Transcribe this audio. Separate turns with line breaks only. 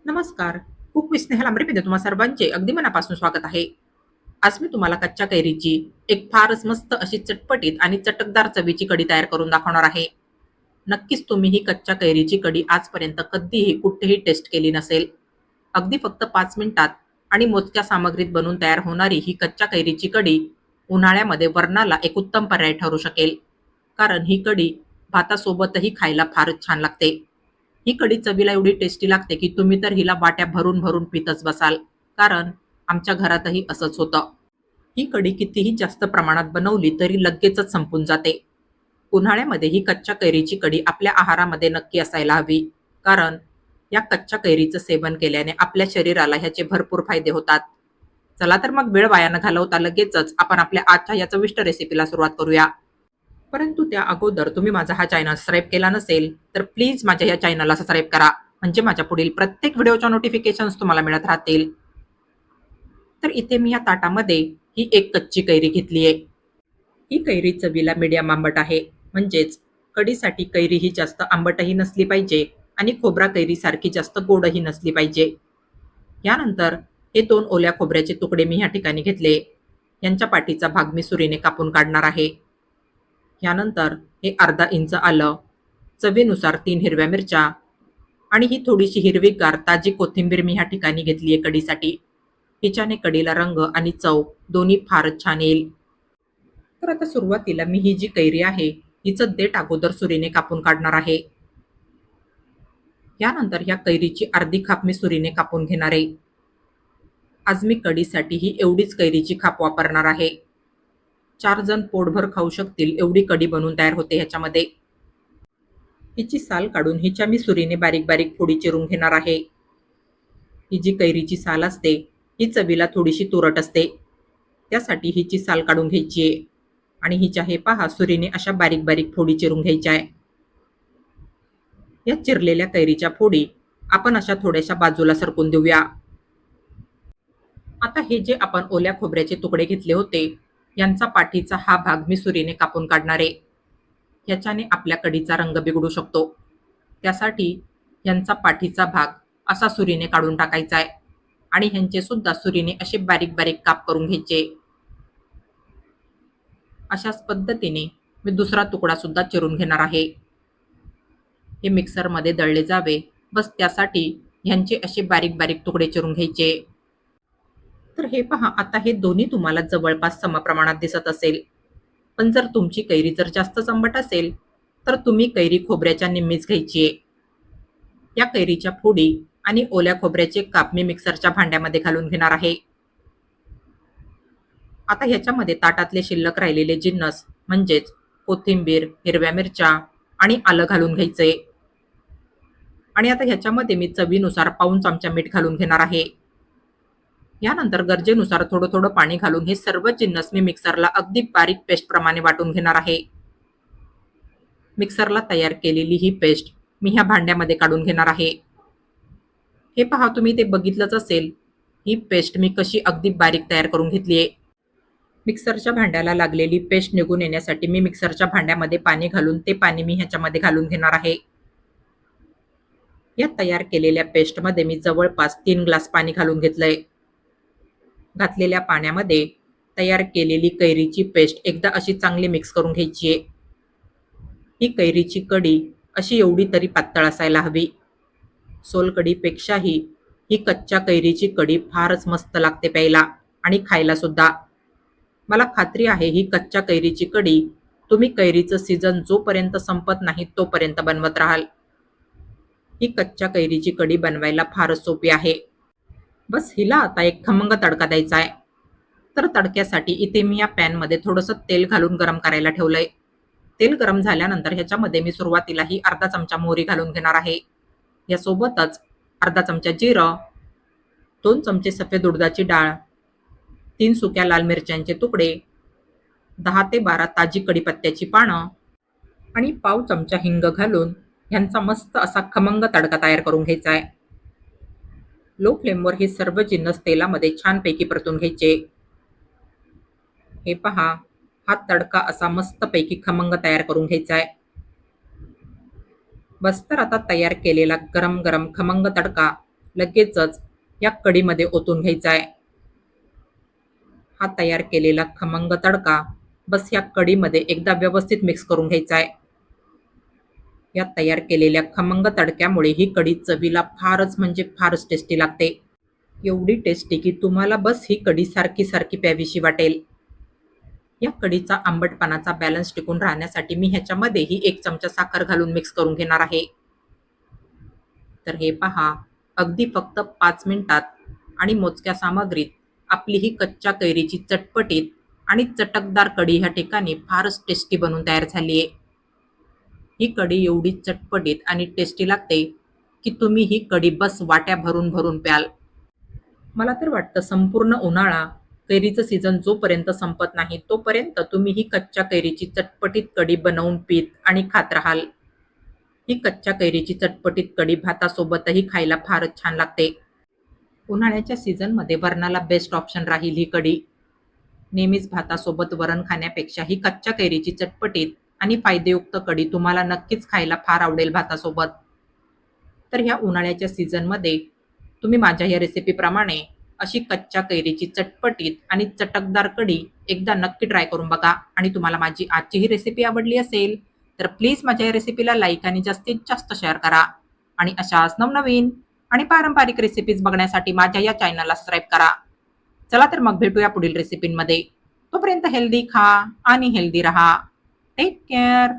नमस्कार. Cook with Snehal आमरेमध्ये तुम्हा सर्वांचे अगदी मनापासून स्वागत आहे. आज मी तुम्हाला कच्च्या कैरीची एक फारच मस्त अशी चटपटीत आणि चटकदार चवीची कढी तयार करून दाखवणार आहे. नक्कीच तुम्ही ही कच्च्या कैरीची कढी आजपर्यंत कधीही कुठेही टेस्ट केली नसेल. अगदी फक्त 5 मिनिटात आणि मोजक्या सामग्रीत बनून तयार होणारी ही कच्च्या कैरीची कढी उन्हाळ्यामध्ये वरणाला एक उत्तम पर्याय ठरू शकेल. कारण ही कढी भातासोबतही खायला फारच छान लागते. ही कढी चवीला एवढी टेस्टी लागते की तुम्ही तर हिला वाट्या भरून भरून पितच बसाल. कारण आमच्या घरातही असंच होतं. ही कढी कितीही जास्त प्रमाणात बनवली तरी लगेचच संपून जाते. उन्हाळ्यामध्ये ही कच्च्या कैरीची कढी आपल्या आहारामध्ये नक्की असायला हवी. कारण या कच्च्या कैरीचं सेवन केल्याने आपल्या शरीराला ह्याचे भरपूर फायदे होतात. चला तर मग वेळ वाया न घालवता लगेचच आपण आपल्या आजच्या या चविष्ट रेसिपीला सुरुवात करूया. परंतु त्या अगोदर तुम्ही माझा हा चॅनल सबस्क्राईब केला नसेल तर प्लीज माझ्या या चॅनलला सबस्क्राईब करा. म्हणजे माझ्या पुढील प्रत्येक व्हिडिओच्या नोटिफिकेशन्स तुम्हाला मिळत राहतील. तर इथे मी या ताटामध्ये ही एक कच्ची कैरी घेतली आहे. ही कैरी चवीला मीडियम आंबट आहे. म्हणजेच कढीसाठी कैरी ही जास्त आंबटही नसली पाहिजे आणि खोबरा कैरीसारखी जास्त गोडही नसली पाहिजे. यानंतर हे 2 ओल्या खोबऱ्याचे तुकडे मी ह्या ठिकाणी घेतले. यांच्या पाठीचा भाग मी सुरीने कापून काढणार आहे. यानंतर हे अर्धा इंच आलं, चवीनुसार 3 हिरव्या मिरच्या आणि ही थोडीशी हिरवीगार ताजी कोथिंबीर मी ह्या ठिकाणी घेतली आहे कढीसाठी. हिच्याने कढीला रंग आणि चव दोन्ही फारच छान येईल. तर आता सुरुवातीला मी ही जी कैरी आहे हिचं देठ अगोदर सुरीने कापून काढणार आहे. यानंतर ह्या कैरीची अर्धी खाप मी सुरीने कापून घेणार आहे. आज मी कढीसाठी ही एवढीच कैरीची खाप वापरणार आहे. 4 जण पोटभर खाऊ शकतील एवढी कढी बनवून तयार होते ह्याच्यामध्ये. हिची साल काढून हिच्या मी सुरीने बारीक बारीक फोडी चिरून घेणार आहे. ही जी कैरीची साल असते ही चवीला थोडीशी तुरट असते. त्यासाठी हिची साल काढून घ्यायची आहे आणि हिच्या हे पहा सुरीने अशा बारीक बारीक फोडी चिरून घ्यायच्या आहे. या चिरलेल्या कैरीच्या फोडी आपण अशा थोड्याशा बाजूला सरकून देऊया. आता हे जे आपण ओल्या खोबऱ्याचे तुकडे घेतले होते यांचा पाठीचा हा भाग मी सुरीने कापून काढणार आहे. ह्याच्याने आपल्या कढीचा रंग बिघडू शकतो. त्यासाठी यांचा पाठीचा भाग असा सुरीने काढून टाकायचा आहे आणि ह्यांचे सुद्धा सुरीने असे बारीक बारीक काप करून घ्यायचे. अशाच पद्धतीने मी दुसरा तुकडा सुद्धा चिरून घेणार आहे. हे मिक्सरमध्ये दळले जावे बस त्यासाठी ह्यांचे असे बारीक बारीक तुकडे चिरून घ्यायचे. तर हे पहा आता हे दोन्ही तुम्हाला जवळपास समप्रमाणात दिसत असेल. पण जर तुमची कैरी जर जास्त आंबट असेल तर तुम्ही कैरी खोबऱ्याच्या निम्मीच घ्यायची आहे. या कैरीच्या फोडी आणि ओल्या खोबऱ्याचे काप मी मिक्सरच्या भांड्यामध्ये घालून घेणार आहे. आता ह्याच्यामध्ये ताटातले शिल्लक राहिलेले जिन्नस म्हणजेच कोथिंबीर, हिरव्या मिरच्या आणि आलं घालून घ्यायचंय. आणि आता ह्याच्यामध्ये मी चवीनुसार पाऊण चमचा मीठ घालून घेणार आहे. यानंतर गरजेनुसार थोडं थोडं पाणी घालून हे सर्व जिन्नस मी मिक्सरला अगदी बारीक पेस्ट प्रमाणे वाटून घेणार आहे. मिक्सरला तयार केलेली ही पेस्ट मी ह्या भांड्यामध्ये काढून घेणार आहे. हे पहा तुम्ही ते बघितलंच असेल ही पेस्ट मी कशी अगदी बारीक तयार करून घेतली आहे. मिक्सरच्या भांड्याला लागलेली पेस्ट निघून येण्यासाठी मी मिक्सरच्या भांड्यामध्ये पाणी घालून ते पाणी मी ह्याच्यामध्ये घालून घेणार आहे. या तयार केलेल्या पेस्टमध्ये मी जवळपास 3 ग्लास पाणी घालून घेतलंय. घातलेल्या पाण्यामध्ये तयार केलेली कैरीची पेस्ट एकदा अशी चांगली मिक्स करून घ्यायची आहे. ही कैरीची कढी अशी एवढी तरी पातळ असायला हवी. सोलकढीपेक्षाही ही कच्च्या कैरीची कढी फारच मस्त लागते प्यायला आणि खायला सुद्धा. मला खात्री आहे ही कच्च्या कैरीची कढी तुम्ही कैरीचं सीझन जोपर्यंत संपत नाही तोपर्यंत बनवत राहाल. ही कच्च्या कैरीची कढी बनवायला फारच सोपी आहे. बस हिला आता एक खमंग तडका द्यायचा आहे. तर तडक्यासाठी इथे मी या पॅनमध्ये थोडंसं तेल घालून गरम करायला ठेवलंय. तेल गरम झाल्यानंतर ह्याच्यामध्ये मी सुरुवातीला ही अर्धा चमचा मोहरी घालून घेणार आहे. यासोबतच अर्धा चमचा जिरं, 2 चमचे सफेद उडदाची डाळ, 3 सुक्या लाल मिरच्यांचे तुकडे, 10 ते 12 ताजी कढीपत्त्याची पानं आणि पाव चमचा हिंग घालून ह्यांचा मस्त असा खमंग तडका तयार करून घ्यायचा आहे. लो फ्लेमवर हे सर्व जिन्नस तेलामध्ये छानपैकी परतून घ्यायचे. हे पहा हा तडका असा मस्तपैकी खमंग तयार करून घ्यायचा आहे. बस तर आता तयार केलेला गरम गरम खमंग तडका लगेचच या कढीमध्ये ओतून घ्यायचा आहे. हा तयार केलेला खमंग तडका बस या कढीमध्ये एकदा व्यवस्थित मिक्स करून घ्यायचा आहे. या तयार केलेल्या खमंग तडक्यामुळे ही कढी चवीला फारच म्हणजे फारच टेस्टी लागते. एवढी टेस्टी की तुम्हाला बस ही कढी सारखी सारखी प्यावीशी वाटेल. या कढीचा आंबटपणाचा बॅलन्स टिकून राहण्यासाठी मी ह्याच्यामध्येही 1 चमचा साखर घालून मिक्स करून घेणार आहे. तर हे पहा, अगदी फक्त 5 मिनिटात आणि मोजक्या सामग्रीत आपली ही कच्च्या कैरीची चटपटीत आणि चटकदार कढी ह्या ठिकाणी फारच टेस्टी बनून तयार झाली आहे. ही कढी एवढी चटपटीत आणि टेस्टी लागते की तुम्ही ही कढी बस वाट्या भरून भरून प्याल. मला तर वाटतं संपूर्ण उन्हाळा कैरीचं सीझन जोपर्यंत संपत नाही तोपर्यंत तुम्ही ही कच्च्या कैरीची चटपटीत कढी बनवून पीत आणि खात राहाल. ही कच्च्या कैरीची चटपटीत कढी भातासोबतही खायला फारच छान लागते. उन्हाळ्याच्या सीझनमध्ये वरणाला बेस्ट ऑप्शन राहील ही कढी. नेहमीच भातासोबत वरण खाण्यापेक्षा ही कच्च्या कैरीची चटपटीत आणि फायदेयुक्त कढी तुम्हाला नक्कीच खायला फार आवडेल भातासोबत. तर ह्या उन्हाळ्याच्या सीझनमध्ये तुम्ही माझ्या या रेसिपीप्रमाणे अशी कच्च्या कैरीची चटपटीत आणि चटकदार कढी एकदा नक्की ट्राय करून बघा. आणि तुम्हाला माझी आजची ही रेसिपी आवडली असेल तर प्लीज माझ्या या रेसिपीला लाईक आणि जास्तीत जास्त शेअर करा. आणि अशाच नवनवीन आणि पारंपरिक रेसिपीज बघण्यासाठी माझ्या या चॅनलला सबस्क्राईब करा. चला तर मग भेटूया पुढील रेसिपींमध्ये. तोपर्यंत हेल्दी खा आणि हेल्दी रहा. Take care.